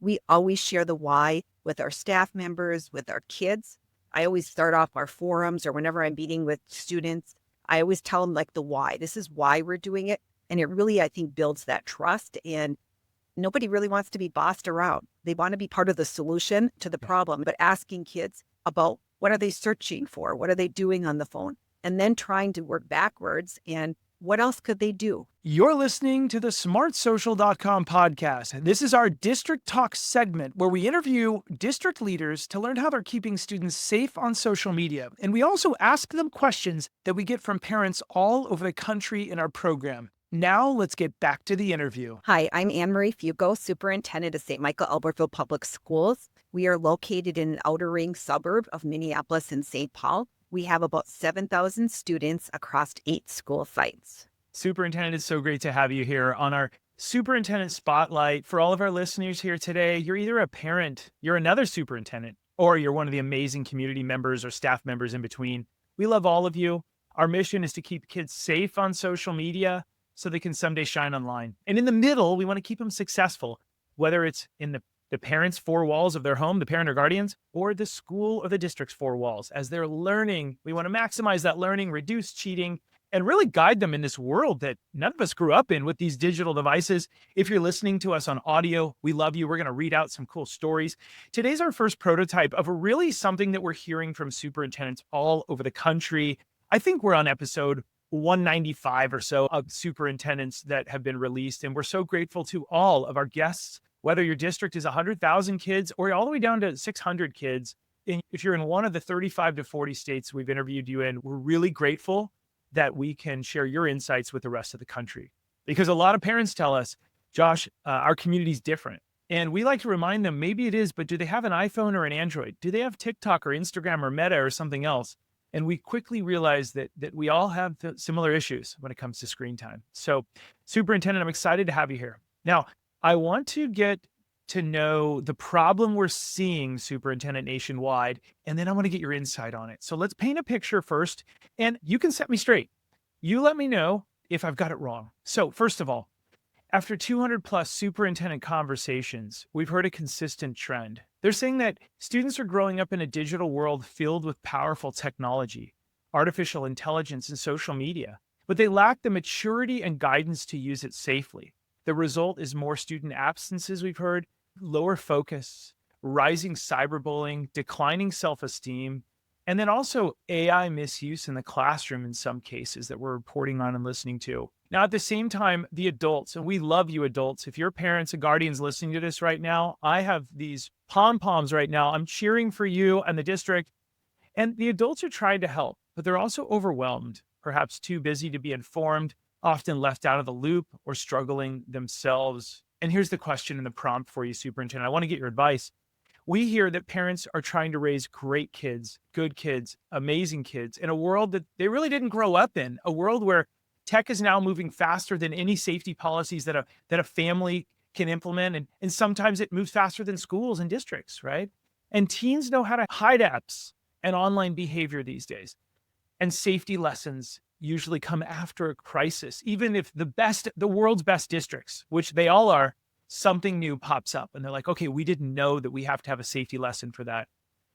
We always share the why with our staff members, with our kids. I always start off our forums or whenever I'm meeting with students, I always tell them like the why. This is why we're doing it. And it really, I think, builds that trust. And nobody really wants to be bossed around. They want to be part of the solution to the problem, but asking kids about what are they searching for? What are they doing on the phone? And then trying to work backwards and what else could they do? You're listening to the smartsocial.com podcast. This is our District Talk segment where we interview district leaders to learn how they're keeping students safe on social media. And we also ask them questions that we get from parents all over the country in our program. Now, let's get back to the interview. Hi, I'm Annmarie Foucault, Superintendent of St. Michael-Albertville Public Schools. We are located in an outer ring suburb of Minneapolis and St. Paul. We have about 7,000 students across 8 school sites. Superintendent, it's so great to have you here on our Superintendent Spotlight. For all of our listeners here today, you're either a parent, you're another superintendent, or you're one of the amazing community members or staff members in between. We love all of you. Our mission is to keep kids safe on social media so they can someday shine online. And in the middle, we want to keep them successful, whether it's in the parents' 4 walls of their home, the parent or guardians, or the school or the district's 4 walls. As they're learning, we want to maximize that learning, reduce cheating, and really guide them in this world that none of us grew up in with these digital devices. If you're listening to us on audio, we love you. We're going to read out some cool stories. Today's our first prototype of really something that we're hearing from superintendents all over the country. I think we're on episode 195 or so of superintendents that have been released, and we're so grateful to all of our guests. Whether your district is 100,000 kids or all the way down to 600 kids, and if you're in one of the 35 to 40 states we've interviewed you in, we're really grateful that we can share your insights with the rest of the country. Because a lot of parents tell us, Josh, our community's different. And we like to remind them, maybe it is, but do they have an iPhone or an Android? Do they have TikTok or Instagram or Meta or something else? And we quickly realize that we all have similar issues when it comes to screen time. So, Superintendent, I'm excited to have you here. Now, I want to get to know the problem we're seeing, Superintendent, nationwide, and then I want to get your insight on it. So let's paint a picture first, and you can set me straight. You let me know if I've got it wrong. So first of all, after 200 plus superintendent conversations, we've heard a consistent trend. They're saying that students are growing up in a digital world filled with powerful technology, artificial intelligence, and social media, but they lack the maturity and guidance to use it safely. The result is more student absences, we've heard, lower focus, rising cyberbullying, declining self-esteem, and then also AI misuse in the classroom in some cases that we're reporting on and listening to. Now, at the same time, the adults, and we love you adults. If your parents and guardians listening to this right now, I have these pom-poms right now. I'm cheering for you and the district. And the adults are trying to help, but they're also overwhelmed, perhaps too busy to be informed, often left out of the loop or struggling themselves. And here's the question and the prompt for you, Superintendent. I want to get your advice. We hear that parents are trying to raise great kids, good kids, amazing kids in a world that they really didn't grow up in, a world where tech is now moving faster than any safety policies that a family can implement. And sometimes it moves faster than schools and districts, right? And teens know how to hide apps and online behavior these days. And safety lessons usually come after a crisis. Even if the world's best districts, which they all are, something new pops up and they're like, okay, we didn't know that we have to have a safety lesson for that.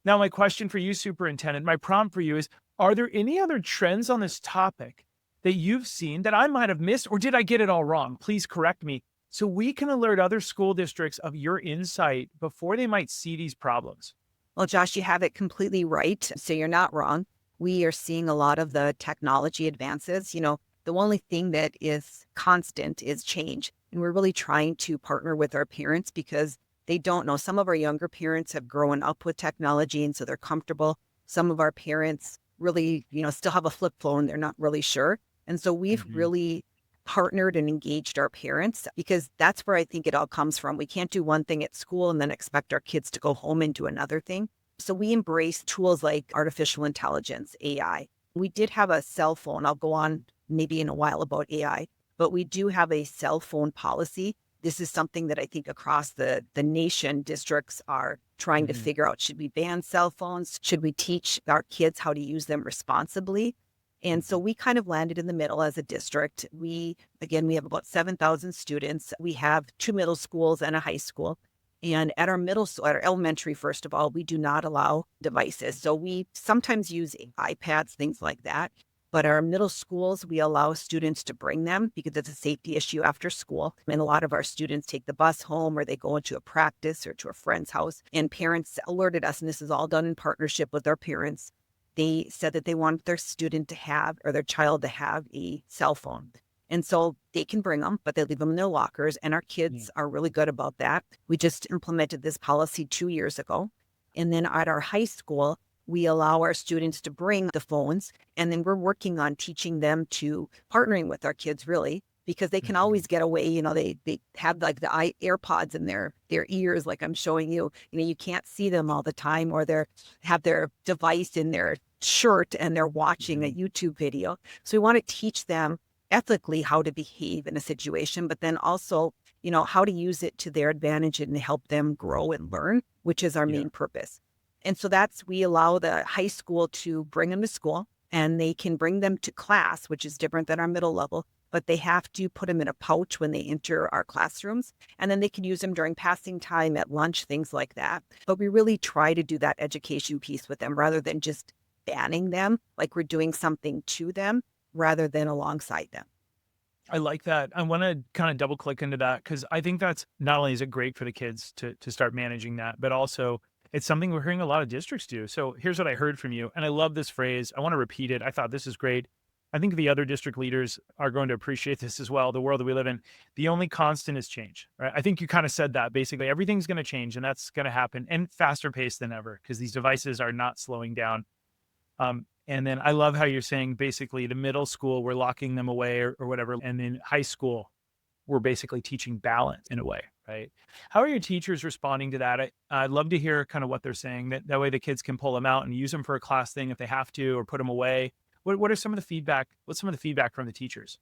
Now, my question for you, Superintendent, my prompt for you is, are there any other trends on this topic that you've seen that I might have missed, or did I get it all wrong? Please correct me so we can alert other school districts of your insight before they might see these problems. Well, Josh, you have it completely right. So you're not wrong. We are seeing a lot of the technology advances. The only thing that is constant is change. And we're really trying to partner with our parents because they don't know. Some of our younger parents have grown up with technology, and so they're comfortable. Some of our parents really, still have a flip phone. They're not really sure. And so we've really partnered and engaged our parents because that's where I think it all comes from. We can't do one thing at school and then expect our kids to go home and do another thing. So we embrace tools like artificial intelligence, AI. We did have a cell phone. I'll go on maybe in a while about AI, but we do have a cell phone policy. This is something that I think across the nation, districts are trying to figure out. Should we ban cell phones? Should we teach our kids how to use them responsibly? And so we kind of landed in the middle as a district. We have about 7,000 students. We have 2 middle schools and a high school. And at our at our elementary, first of all, we do not allow devices. So we sometimes use iPads, things like that. But our middle schools, we allow students to bring them because it's a safety issue after school. And a lot of our students take the bus home or they go into a practice or to a friend's house. And parents alerted us, and this is all done in partnership with our parents. They said that they want their student to have or their child to have a cell phone. And so they can bring them, but they leave them in their lockers. And our Yeah. kids are really good about that. We just implemented this policy 2 years ago. And then at our high school, we allow our students to bring the phones. And then we're working on teaching them to partnering with our kids, really, because they can Mhm. always get away. They have like the AirPods in their ears, like I'm showing you. You can't see them all the time, or they have their device in their shirt and they're watching a Mhm. YouTube video. So we want to teach them ethically how to behave in a situation, but then also, how to use it to their advantage and help them grow and learn, which is our Yeah. main purpose. And so we allow the high school to bring them to school and they can bring them to class, which is different than our middle level, but they have to put them in a pouch when they enter our classrooms. And then they can use them during passing time at lunch, things like that. But we really try to do that education piece with them rather than just banning them, like we're doing something to them rather than alongside them. I like that. I want to kind of double click into that because I think that's not only is it great for the kids to start managing that, but also it's something we're hearing a lot of districts do. So here's what I heard from you, and I love this phrase. I want to repeat it. I thought this is great. I think the other district leaders are going to appreciate this as well. The world that we live in, the only constant is change, right? I think you kind of said that basically everything's going to change, and that's going to happen and faster pace than ever because these devices are not slowing down. And then I love how you're saying basically the middle school, we're locking them away or whatever. And then high school, we're basically teaching balance in a way, right? How are your teachers responding to that? I'd love to hear kind of what they're saying. That way the kids can pull them out and use them for a class thing if they have to, or put them away. What are some of the feedback? What's some of the feedback from the teachers?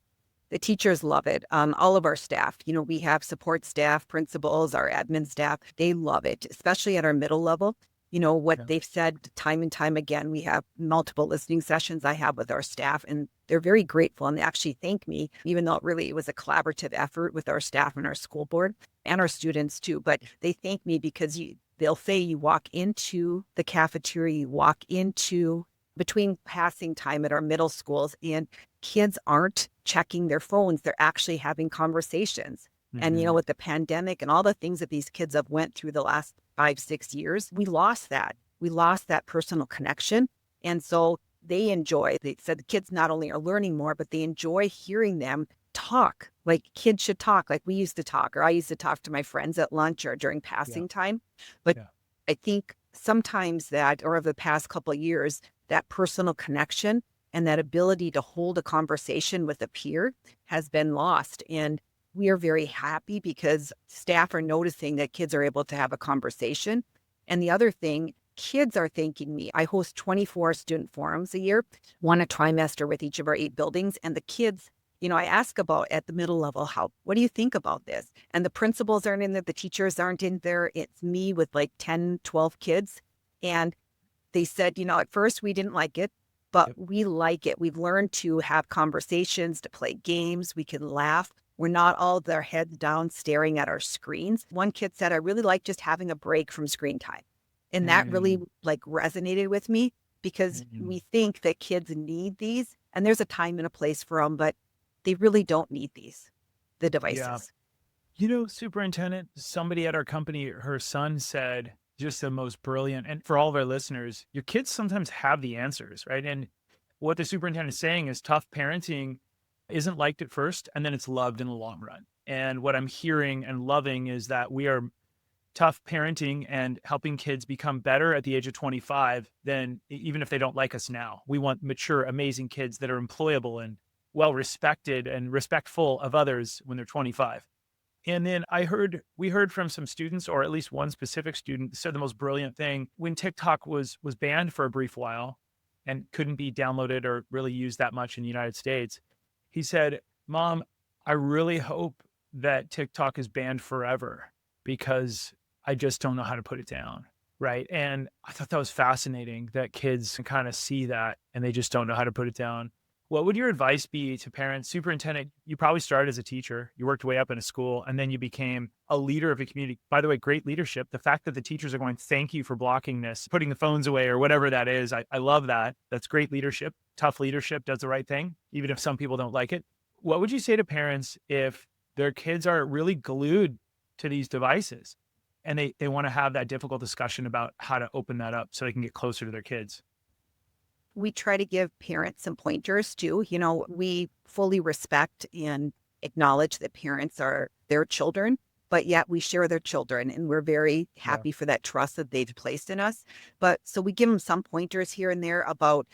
The teachers love it. All of our staff, we have support staff, principals, our admin staff. They love it, especially at our middle level. What Yeah. they've said time and time again, we have multiple listening sessions I have with our staff, and they're very grateful. And they actually thank me, even though it was a collaborative effort with our staff and our school board and our students too. But they thank me because they'll say you walk into the cafeteria, you walk into between passing time at our middle schools, and kids aren't checking their phones. They're actually having conversations. And, Hmm. with the pandemic and all the things that these kids have went through the last 5, 6 years, we lost that. We lost that personal connection. And so they said the kids not only are learning more, but they enjoy hearing them talk like kids should talk, like we used to talk, or I used to talk to my friends at lunch or during Yeah. passing time. But Yeah. I think sometimes that, or over the past couple of years, that personal connection and that ability to hold a conversation with a peer has been lost. And we are very happy because staff are noticing that kids are able to have a conversation. And the other thing, kids are thanking me. I host 24 student forums a year, one a trimester with each of our 8 buildings. And the kids, I ask about at the middle level, what do you think about this? And the principals aren't in there, the teachers aren't in there. It's me with like 10, 12 kids. And they said, at first we didn't like it, but Yep. we like it. We've learned to have conversations, to play games. We can laugh. We're not all with our heads down staring at our screens. One kid said, I really like just having a break from screen time. And that really Mm, like resonated with me because mm, we think that kids need these and there's a time and a place for them, but they really don't need the yeah. devices. Superintendent, somebody at our company, her son said just the most brilliant, and for all of our listeners, your kids sometimes have the answers, right? And what the superintendent is saying is tough parenting isn't liked at first, and then it's loved in the long run. And what I'm hearing and loving is that we are tough parenting and helping kids become better at the age of 25 than even if they don't like us now. We want mature, amazing kids that are employable and well respected and respectful of others when they're 25. And then we heard from some students, or at least one specific student said the most brilliant thing when TikTok was banned for a brief while and couldn't be downloaded or really used that much in the United States. He said, "Mom, I really hope that TikTok is banned forever because I just don't know how to put it down." Right. And I thought that was fascinating that kids can kind of see that and they just don't know how to put it down. What would your advice be to parents? Superintendent, you probably started as a teacher, you worked way up in a school, and then you became a leader of a community. By the way, great leadership. The fact that the teachers are going, thank you for blocking this, putting the phones away or whatever that is. I love that. That's great leadership. Tough leadership does the right thing, even if some people don't like it. What would you say to parents if their kids are really glued to these devices and they want to have that difficult discussion about how to open that up so they can get closer to their kids? We try to give parents some pointers too. We fully respect and acknowledge that parents are their children, but yet we share their children and we're very Yeah. happy for that trust that they've placed in us. But so we give them some pointers here and there about,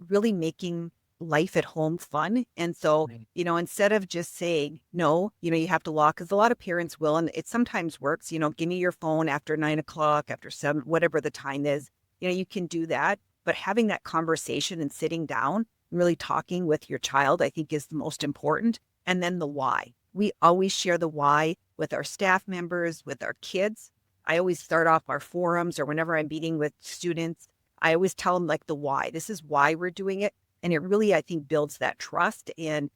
really making life at home fun. And so, Right. instead of just saying, no, you have to lock, because a lot of parents will, and it sometimes works, give me your phone after 9 o'clock, after 7, whatever the time is, you can do that. But having that conversation and sitting down and really talking with your child, I think is the most important. And then the why. We always share the why with our staff members, with our kids. I always start off our forums or whenever I'm meeting with students, I always tell them like the why. This is why we're doing it. And it really, I think, builds that trust. And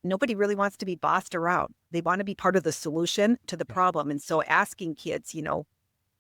nobody really wants to be bossed around. They want to be part of the solution to the problem. And so asking kids,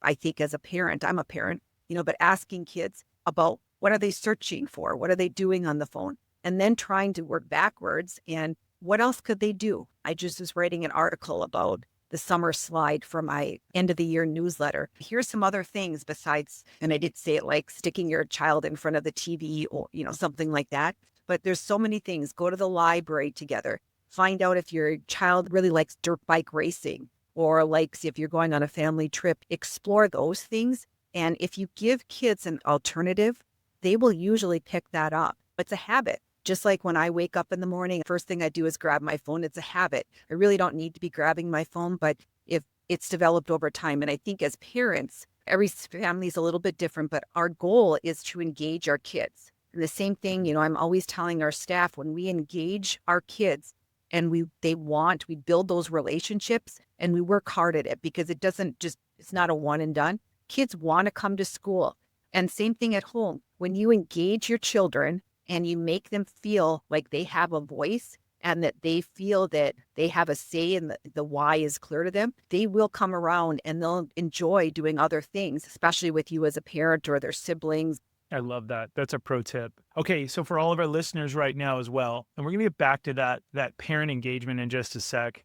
I think as a parent, I'm a parent, but asking kids about what are they searching for? What are they doing on the phone? And then trying to work backwards. And what else could they do? I just was writing an article about the summer slide for my end of the year newsletter. Here's some other things besides, and I did say it like sticking your child in front of the TV or, something like that. But there's so many things. Go to the library together. Find out if your child really likes dirt bike racing or likes if you're going on a family trip. Explore those things. And if you give kids an alternative, they will usually pick that up. It's a habit. Just like when I wake up in the morning, first thing I do is grab my phone. It's a habit. I really don't need to be grabbing my phone, but if it's developed over time. And I think as parents, every family is a little bit different, but our goal is to engage our kids. And the same thing, I'm always telling our staff when we engage our kids and we build those relationships and we work hard at it because it's not a one and done. Kids want to come to school. And same thing at home. When you engage your children and you make them feel like they have a voice and that they feel that they have a say and the why is clear to them, they will come around and they'll enjoy doing other things, especially with you as a parent or their siblings. I love that. That's a pro tip. Okay, so for all of our listeners right now as well, and we're going to get back to that parent engagement in just a sec.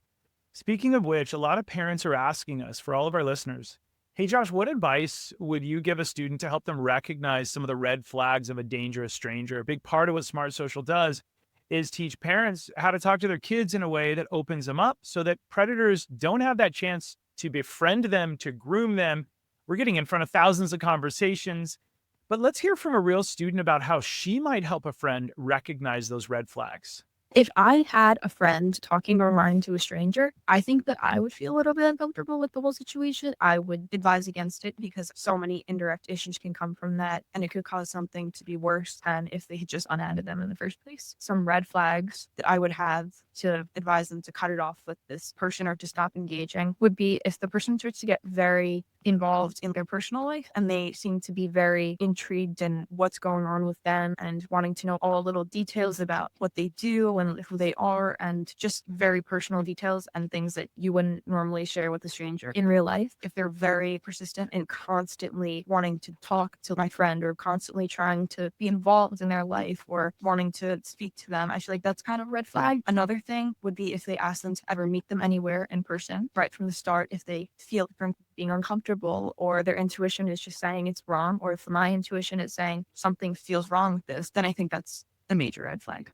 Speaking of which, a lot of parents are asking us, for all of our listeners, hey, Josh, what advice would you give a student to help them recognize some of the red flags of a dangerous stranger? A big part of what Smart Social does is teach parents how to talk to their kids in a way that opens them up so that predators don't have that chance to befriend them, to groom them. We're getting in front of thousands of conversations, but let's hear from a real student about how she might help a friend recognize those red flags. If I had a friend talking online to a stranger, I think that I would feel a little bit uncomfortable with the whole situation. I would advise against it because so many indirect issues can come from that, and it could cause something to be worse than if they had just unadded them in the first place. Some red flags that I would have to advise them to cut it off with this person or to stop engaging would be if the person starts to get very involved in their personal life and they seem to be very intrigued in what's going on with them and wanting to know all little details about what they do and who they are and just very personal details and things that you wouldn't normally share with a stranger in real life. If they're very persistent and constantly wanting to talk to my friend or constantly trying to be involved in their life or wanting to speak to them, I feel like that's kind of a red flag. Another thing would be if they ask them to ever meet them anywhere in person right from the start, if they feel from being uncomfortable or their intuition is just saying it's wrong, or if my intuition is saying something feels wrong with this, then I think that's a major red flag.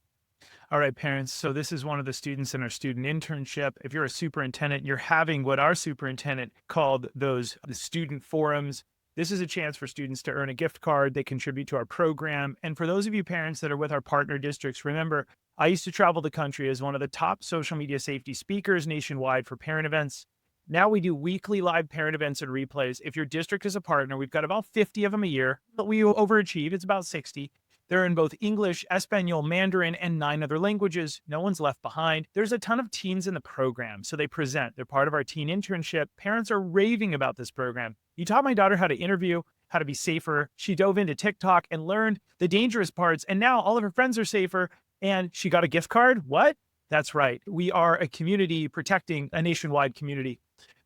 All right, parents. So this is one of the students in our student internship. If you're a superintendent, you're having what our superintendent called the student forums. This is a chance for students to earn a gift card. They contribute to our program. And for those of you parents that are with our partner districts, remember, I used to travel the country as one of the top social media safety speakers nationwide for parent events. Now we do weekly live parent events and replays. If your district is a partner, we've got about 50 of them a year, but we overachieve. It's about 60. They're in both English, Espanol, Mandarin, and 9 other languages. No one's left behind. There's a ton of teens in the program, so they present. They're part of our teen internship. Parents are raving about this program. You taught my daughter how to interview, how to be safer. She dove into TikTok and learned the dangerous parts, and now all of her friends are safer. And she got a gift card? What? That's right. We are a community protecting a nationwide community.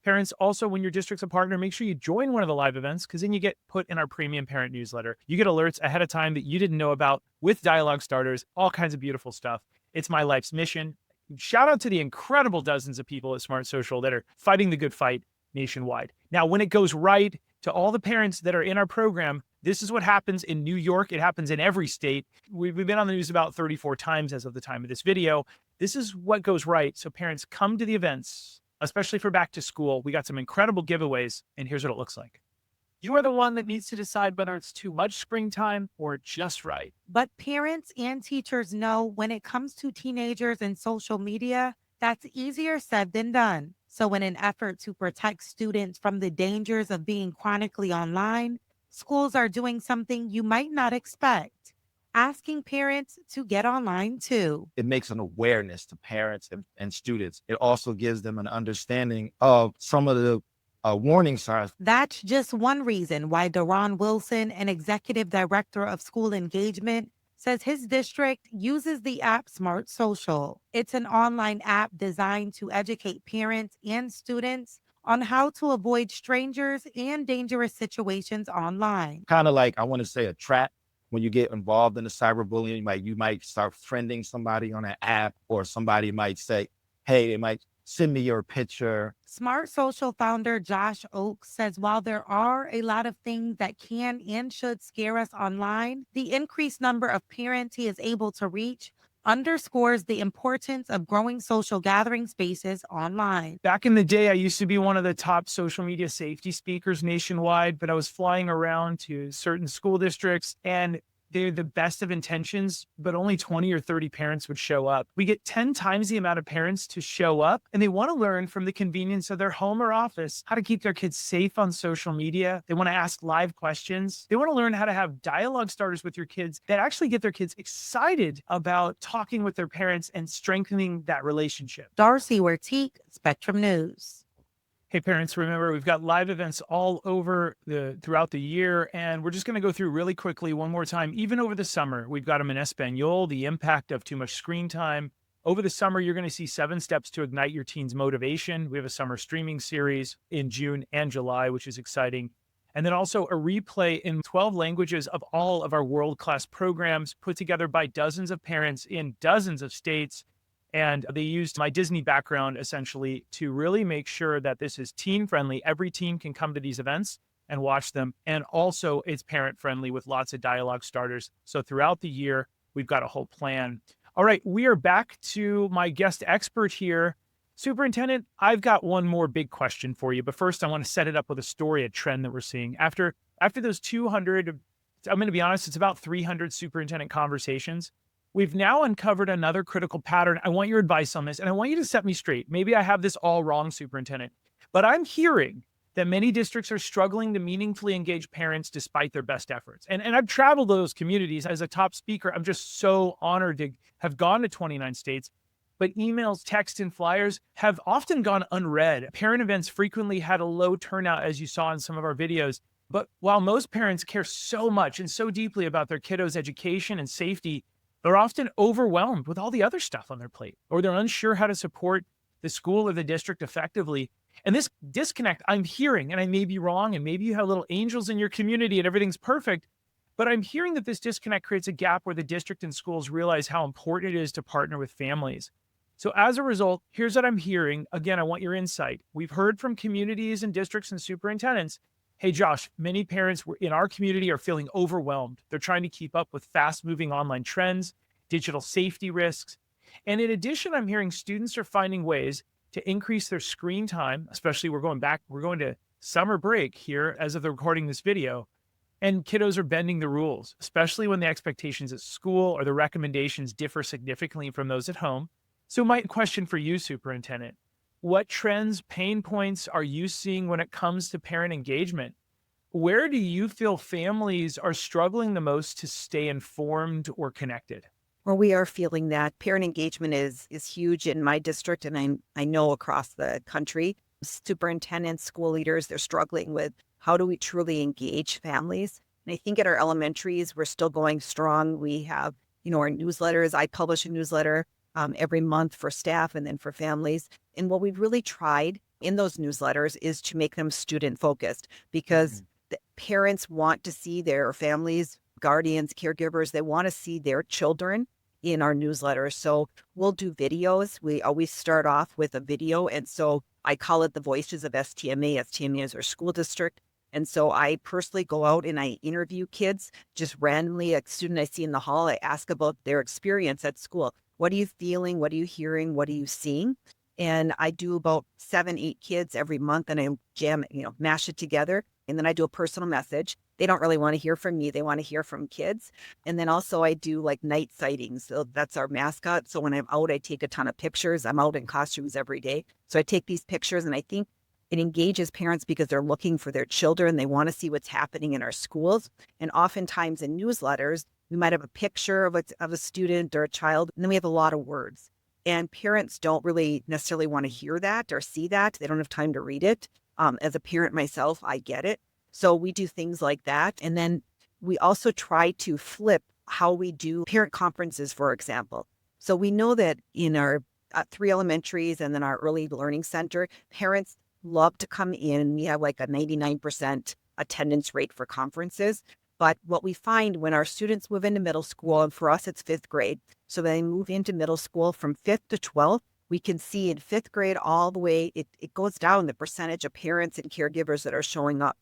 Parents, also, when your district's a partner, make sure you join one of the live events because then you get put in our premium parent newsletter. You get alerts ahead of time that you didn't know about with dialogue starters, all kinds of beautiful stuff. It's my life's mission. Shout out to the incredible dozens of people at Smart Social that are fighting the good fight nationwide. Now, when it goes right, to all the parents that are in our program, this is what happens in New York. It happens in every state. We've been on the news about 34 times as of the time of this video. This is what goes right. So parents, come to the events, especially for back to school. We got some incredible giveaways, and here's what it looks like. You are the one that needs to decide whether it's too much screen time or just right. But parents and teachers know when it comes to teenagers and social media, that's easier said than done. So, in an effort to protect students from the dangers of being chronically online, schools are doing something you might not expect, asking parents to get online too. It makes an awareness to parents and students. It also gives them an understanding of some of the warning signs. That's just one reason why Deron Wilson, an executive director of school engagement, says his district uses the app Smart Social. It's an online app designed to educate parents and students on how to avoid strangers and dangerous situations online. Kind of like, I want to say, a trap. When you get involved in the cyberbullying, you might start friending somebody on an app, or somebody might say, hey, they might send me your picture. Smart Social founder Josh Oakes says while there are a lot of things that can and should scare us online, the increased number of parents he is able to reach underscores the importance of growing social gathering spaces online. Back in the day, I used to be one of the top social media safety speakers nationwide, but I was flying around to certain school districts and they're the best of intentions, but only 20 or 30 parents would show up. We get 10 times the amount of parents to show up, and they want to learn from the convenience of their home or office how to keep their kids safe on social media. They want to ask live questions. They want to learn how to have dialogue starters with your kids that actually get their kids excited about talking with their parents and strengthening that relationship. Darcy Wertique, Spectrum News. Hey parents, remember we've got live events all over throughout the year, and we're just going to go through really quickly one more time. Even over the summer, we've got them in Espanol, the impact of too much screen time. Over the summer, you're going to see 7 steps to ignite your teen's motivation. We have a summer streaming series in June and July, which is exciting. And then also a replay in 12 languages of all of our world-class programs put together by dozens of parents in dozens of states. And they used my Disney background essentially to really make sure that this is teen friendly. Every teen can come to these events and watch them. And also it's parent friendly with lots of dialogue starters. So throughout the year, we've got a whole plan. All right, we are back to my guest expert here. Superintendent, I've got one more big question for you. But first, I want to set it up with a story, a trend that we're seeing. After those 200, I'm going to be honest, it's about 300 superintendent conversations. We've now uncovered another critical pattern. I want your advice on this, and I want you to set me straight. Maybe I have this all wrong, Superintendent, but I'm hearing that many districts are struggling to meaningfully engage parents despite their best efforts. And I've traveled to those communities as a top speaker. I'm just so honored to have gone to 29 states, but emails, texts, and flyers have often gone unread. Parent events frequently had a low turnout, as you saw in some of our videos. But while most parents care so much and so deeply about their kiddos' education and safety, they're often overwhelmed with all the other stuff on their plate, or they're unsure how to support the school or the district effectively. And this disconnect I'm hearing, and I may be wrong, and maybe you have little angels in your community and everything's perfect, but I'm hearing that this disconnect creates a gap where the district and schools realize how important it is to partner with families. So as a result, here's what I'm hearing. Again, I want your insight. We've heard from communities and districts and superintendents, hey, Josh, many parents in our community are feeling overwhelmed. They're trying to keep up with fast-moving online trends, digital safety risks. And in addition, I'm hearing students are finding ways to increase their screen time, especially we're going to summer break here as of the recording this video, and kiddos are bending the rules, especially when the expectations at school or the recommendations differ significantly from those at home. So my question for you, Superintendent, what trends, pain points are you seeing when it comes to parent engagement? Where do you feel families are struggling the most to stay informed or connected? Well, we are feeling that parent engagement is huge in my district, and I know across the country. Superintendents, school leaders, they're struggling with how do we truly engage families? And I think at our elementaries, we're still going strong. We have our newsletters. I publish a newsletter every month for staff and then for families. And what we've really tried in those newsletters is to make them student focused, because the parents want to see their families, guardians, caregivers, they want to see their children in our newsletter. So we'll do videos. We always start off with a video. And so I call it the Voices of STMA. STMA is our school district. And so I personally go out and I interview kids just randomly. A student I see in the hall, I ask about their experience at school. What are you feeling? What are you hearing? What are you seeing? And I do about 7, 8 kids every month, and I mash it together. And then I do a personal message. They don't really want to hear from me. They want to hear from kids. And then also I do like night sightings. So that's our mascot. So when I'm out, I take a ton of pictures. I'm out in costumes every day. So I take these pictures, and I think it engages parents because they're looking for their children. They want to see what's happening in our schools. And oftentimes in newsletters, we might have a picture of a student or a child, and then we have a lot of words. And parents don't really necessarily want to hear that or see that. They don't have time to read it. As a parent myself, I get it. So we do things like that. And then we also try to flip how we do parent conferences, for example. So we know that in our 3 elementaries and then our early learning center, parents love to come in. We have like a 99% attendance rate for conferences. But what we find when our students move into middle school, and for us, it's 5th grade. So they move into middle school from 5th to 12th. We can see in 5th grade all the way, it goes down the percentage of parents and caregivers that are showing up.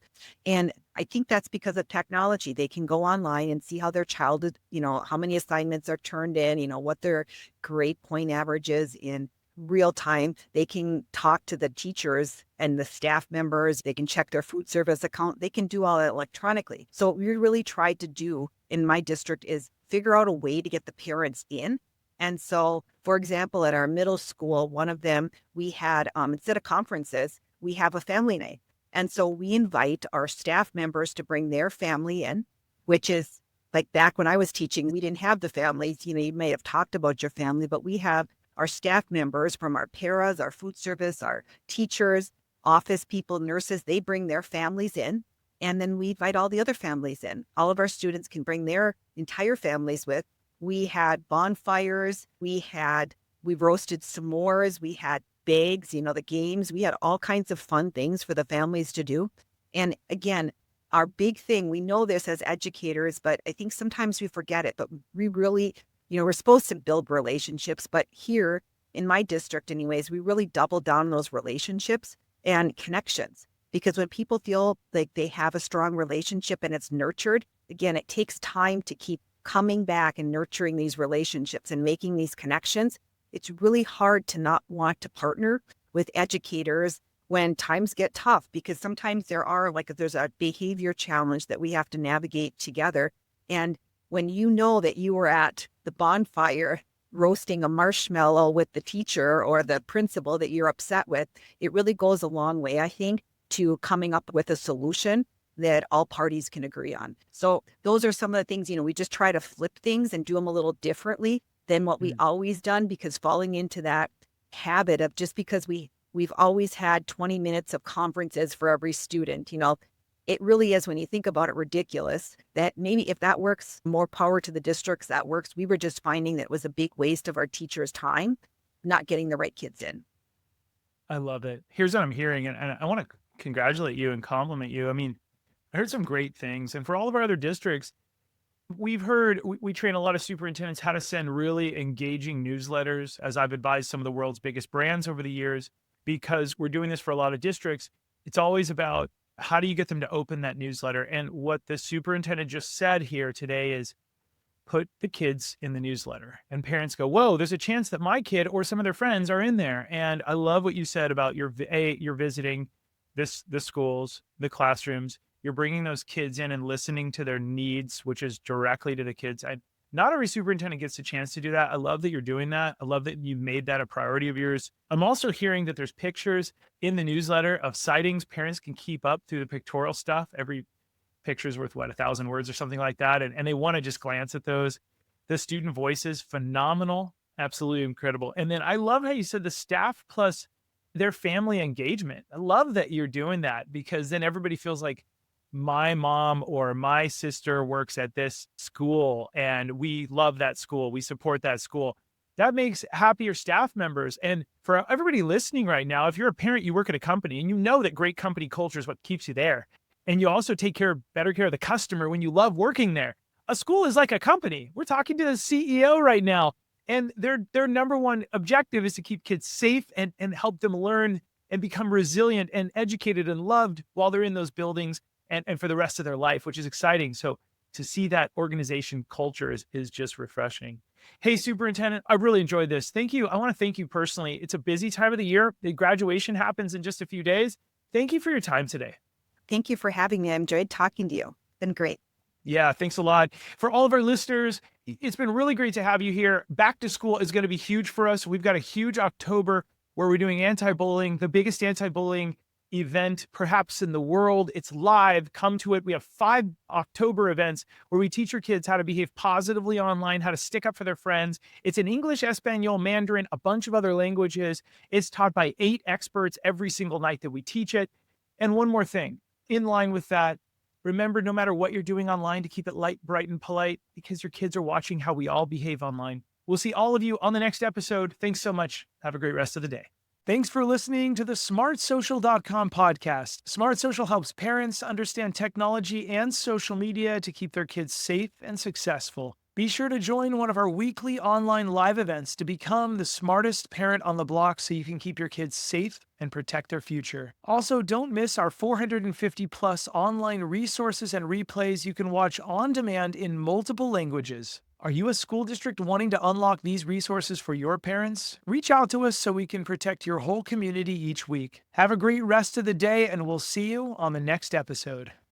And I think that's because of technology. They can go online and see how their child is, how many assignments are turned in, what their grade point average is in real time. They can talk to the teachers and the staff members. They can check their food service account. They can do all that electronically. So what we really tried to do in my district is figure out a way to get the parents in. And so, for example, at our middle school, one of them, we had, instead of conferences, we have a family night. And so we invite our staff members to bring their family in, which is like back when I was teaching, we didn't have the families. You may have talked about your family, but we have our staff members from our paras, our food service, our teachers, office people, nurses. They bring their families in, and then we invite all the other families in. All of our students can bring their entire families with. We had bonfires. We roasted s'mores. We had bags, the games. We had all kinds of fun things for the families to do. And again, our big thing, we know this as educators, but I think sometimes we forget it, but we really, we're supposed to build relationships, but here in my district anyways, we really double down on those relationships and connections, because when people feel like they have a strong relationship and it's nurtured, again, it takes time to keep coming back and nurturing ththese relationships and making these connections. It's really hard to not want to partner with educators when times get tough, because sometimes there's a behavior challenge that we have to navigate together. And when you know that you were at the bonfire roasting a marshmallow with the teacher or the principal that you're upset with, it really goes a long way, I think, to coming up with a solution that all parties can agree on. So those are some of the things, we just try to flip things and do them a little differently than what we always done, because falling into that habit of just because we've always had 20 minutes of conferences for every student, it really is, when you think about it, ridiculous that maybe if that works, more power to the districts that works. We were just finding that it was a big waste of our teachers' time, not getting the right kids in. I love it. Here's what I'm hearing, and I want to congratulate you and compliment you. I mean, I heard some great things. And for all of our other districts, we train a lot of superintendents how to send really engaging newsletters, as I've advised some of the world's biggest brands over the years, because we're doing this for a lot of districts. It's always about how do you get them to open that newsletter? And what the superintendent just said here today is put the kids in the newsletter. And parents go, whoa, there's a chance that my kid or some of their friends are in there. And I love what you said about you're visiting the schools, the classrooms. You're bringing those kids in and listening to their needs, which is directly to the kids. Not every superintendent gets a chance to do that. I love that you're doing that. I love that you've made that a priority of yours. I'm also hearing that there's pictures in the newsletter of sightings. Parents can keep up through the pictorial stuff. Every picture is worth, 1,000 words or something like that. And they want to just glance at those. The student voices, phenomenal, absolutely incredible. And then I love how you said the staff plus their family engagement. I love that you're doing that, because then everybody feels like my mom or my sister works at this school and we love that school, we support that school. That makes happier staff members. And for everybody listening right now, if you're a parent, you work at a company and you know that great company culture is what keeps you there. And you also take better care of the customer when you love working there. A school is like a company. We're talking to the CEO right now, and their number one objective is to keep kids safe and help them learn and become resilient and educated and loved while they're in those buildings and for the rest of their life, which is exciting. So to see that organization culture is just refreshing. Hey, Superintendent, I really enjoyed this. Thank you. I want to thank you personally. It's a busy time of the year. The graduation happens in just a few days. Thank you for your time today. Thank you for having me. I enjoyed talking to you. Been great. Yeah, thanks a lot. For all of our listeners, it's been really great to have you here. Back to school is going to be huge for us. We've got a huge October where we're doing anti-bullying, the biggest anti-bullying event perhaps in the world. It's live. Come to it. We have 5 October events where we teach your kids how to behave positively online, how to stick up for their friends. It's in English, Espanol, Mandarin, a bunch of other languages. It's taught by 8 experts every single night that we teach it. And one more thing, in line with that, remember, no matter what you're doing online, to keep it light, bright, and polite, because your kids are watching how we all behave online. We'll see all of you on the next episode. Thanks so much. Have a great rest of the day. Thanks for listening to the smartsocial.com podcast. Smart Social helps parents understand technology and social media to keep their kids safe and successful. Be sure to join one of our weekly online live events to become the smartest parent on the block so you can keep your kids safe and protect their future. Also, don't miss our 450 plus online resources and replays you can watch on demand in multiple languages. Are you a school district wanting to unlock these resources for your parents? Reach out to us so we can protect your whole community each week. Have a great rest of the day, and we'll see you on the next episode.